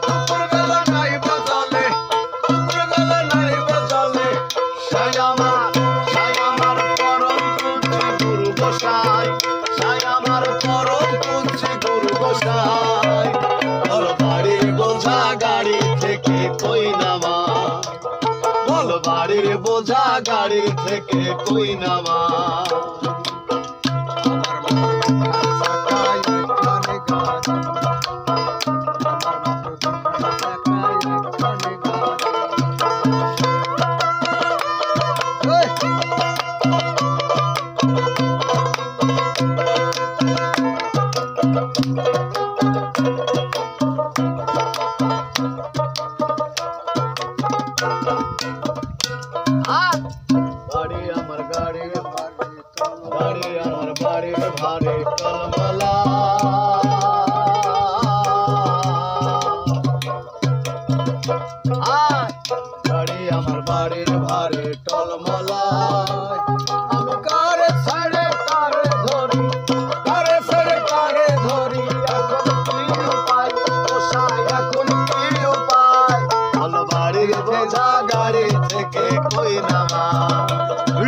দুপুর বেলা নাই বাজালে, দুপুর বেলা নাই বাজালে, সাই আমার পরম পুঁজি গুরু গোসাই, সাই আমার পরম পুঁজি গুরু গোসাই। বল বাড়ির বোঝা গাড়ি থেকে কই নামা, বল বাড়ির বোঝা গাড়ি থেকে কই নামা। বাড়ি আমার গাড়ির গাড়ি আমার বাড়ির ভারে টলমলা, গাড়ি আমার বাড়ির ভারে টলমলা। আমি কারে ছাড়ে কারে ধরি, কারে ছাড়ে কারে ধরি, এখন কি উপায় গোসাই, এখন কি উপায়। বল বাড়ির বোঝা গাড়ি থেকে কই নামা,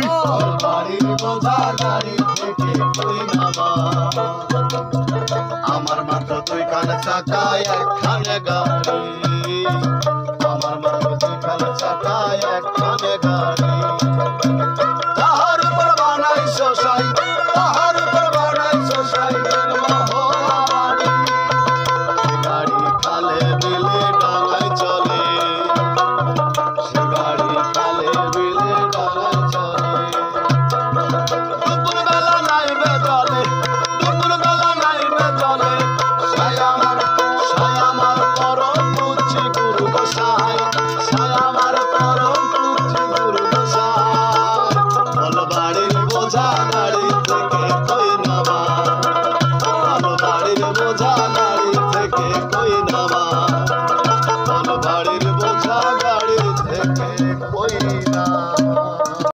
বল বাড়ির বোঝা গাড়ি থেকে কই নামা। আমার মাত্র দুইখানা চাকা একখানে গাড়ি, আমার মাত্র দুইখানা চাকা একখানে গাড়ি। তাহার উপর বানাই শোষাই, তাহার উপর বানাই শোষাই, গাড়ি খালে বিলে